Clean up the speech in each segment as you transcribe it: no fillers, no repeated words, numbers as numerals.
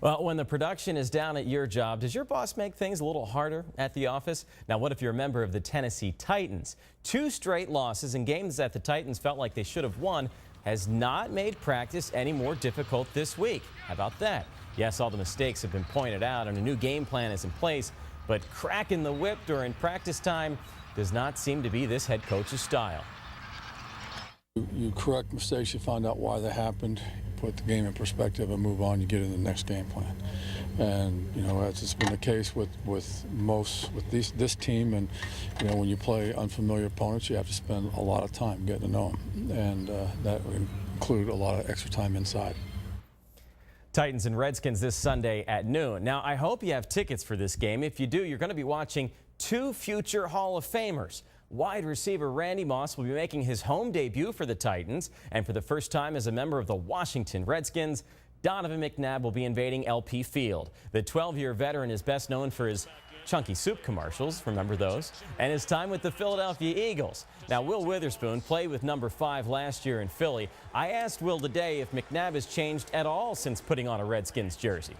Well, when the production is down at your job, does your boss make things a little harder at the office? Now, what if you're a member of the Tennessee Titans? 2 straight losses in games that the Titans felt like they should have won has not made practice any more difficult this week. How about that? Yes, all the mistakes have been pointed out and a new game plan is in place, but cracking the whip during practice time does not seem to be this head coach's style. You correct mistakes, you find out why they happened, you put the game in perspective and move on, you get in the next game plan. And, you know, as it's been the case with this team, and, you know, when you play unfamiliar opponents, you have to spend a lot of time getting to know them. And that would include a lot of extra time inside. Titans and Redskins this Sunday at noon. Now, I hope you have tickets for this game. If you do, you're going to be watching 2 future Hall of Famers. Wide receiver Randy Moss will be making his home debut for the Titans, and for the first time as a member of the Washington Redskins, Donovan McNabb will be invading LP Field. The 12-year veteran is best known for his Chunky Soup commercials, remember those, and his time with the Philadelphia Eagles. Now, Will Witherspoon played with number 5 last year in Philly. I asked Will today if McNabb has changed at all since putting on a Redskins jersey.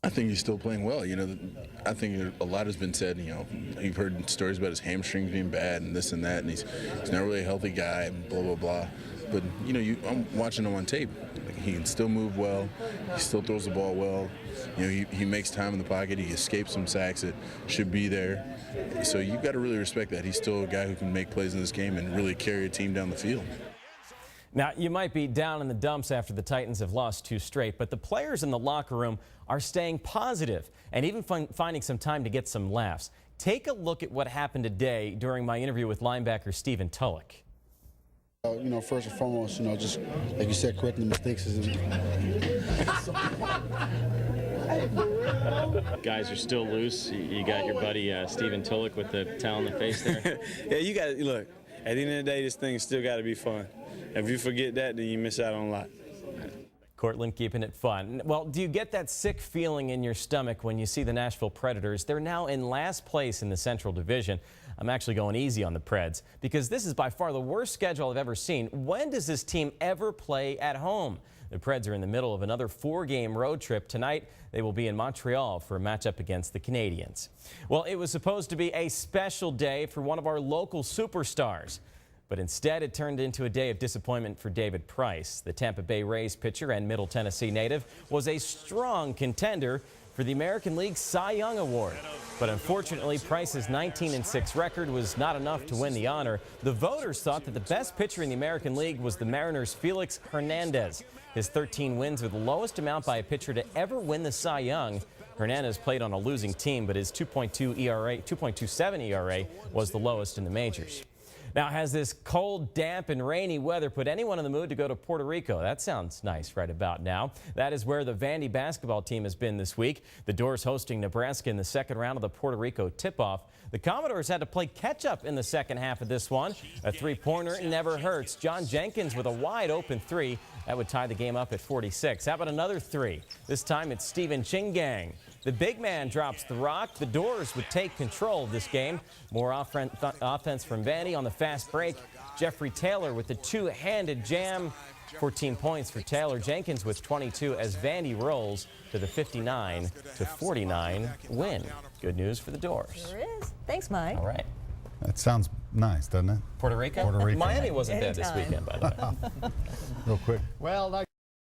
I think he's still playing well. You know, I think a lot has been said. You know, you've heard stories about his hamstrings being bad and this and that, and he's not really a healthy guy and blah, blah, blah. But, you know, I'm watching him on tape. Like, he can still move well. He still throws the ball well. You know, he makes time in the pocket. He escapes some sacks that should be there. So you've got to really respect that. He's still a guy who can make plays in this game and really carry a team down the field. Now, you might be down in the dumps after the Titans have lost 2 straight, but the players in the locker room are staying positive and even finding some time to get some laughs. Take a look at what happened today during my interview with linebacker Stephen Tulloch. You know, first and foremost, you know, just like you said, correcting the mistakes is Guys are still loose. You got your buddy Stephen Tulloch with the towel in the face there. Yeah, you got to look. At the end of the day, this thing's still got to be fun. If you forget that, then you miss out on a lot. Cortland keeping it fun. Well, do you get that sick feeling in your stomach when you see the Nashville Predators? They're now in last place in the Central Division. I'm actually going easy on the Preds because this is by far the worst schedule I've ever seen. When does this team ever play at home? The Preds are in the middle of another 4-game road trip. Tonight, they will be in Montreal for a matchup against the Canadiens. Well, it was supposed to be a special day for one of our local superstars. But instead, it turned into a day of disappointment for David Price. The Tampa Bay Rays pitcher and Middle Tennessee native was a strong contender for the American League Cy Young Award. But unfortunately, Price's 19-6 record was not enough to win the honor. The voters thought that the best pitcher in the American League was the Mariners' Felix Hernandez. His 13 wins were the lowest amount by a pitcher to ever win the Cy Young. Hernandez played on a losing team, but his 2.27 ERA was the lowest in the majors. Now, has this cold, damp, and rainy weather put anyone in the mood to go to Puerto Rico? That sounds nice right about now. That is where the Vandy basketball team has been this week. The Dores hosting Nebraska in the second round of the Puerto Rico tip-off. The Commodores had to play catch-up in the second half of this one. A 3-pointer never hurts. John Jenkins with a wide-open 3. That would tie the game up at 46. How about another 3? This time it's Stephen Chingang. The big man drops the rock. The Dores would take control of this game. More offense from Vandy on the fast break. Jeffrey Taylor with the 2-handed jam. 14 points for Taylor. Jenkins with 22 as Vandy rolls to the 59-49 win. Good news for the Dores. Sure is. Thanks, Mike. All right. That sounds nice, doesn't it? Puerto Rico? Puerto Rico. Miami wasn't bad this weekend, by the way. Real quick. Well,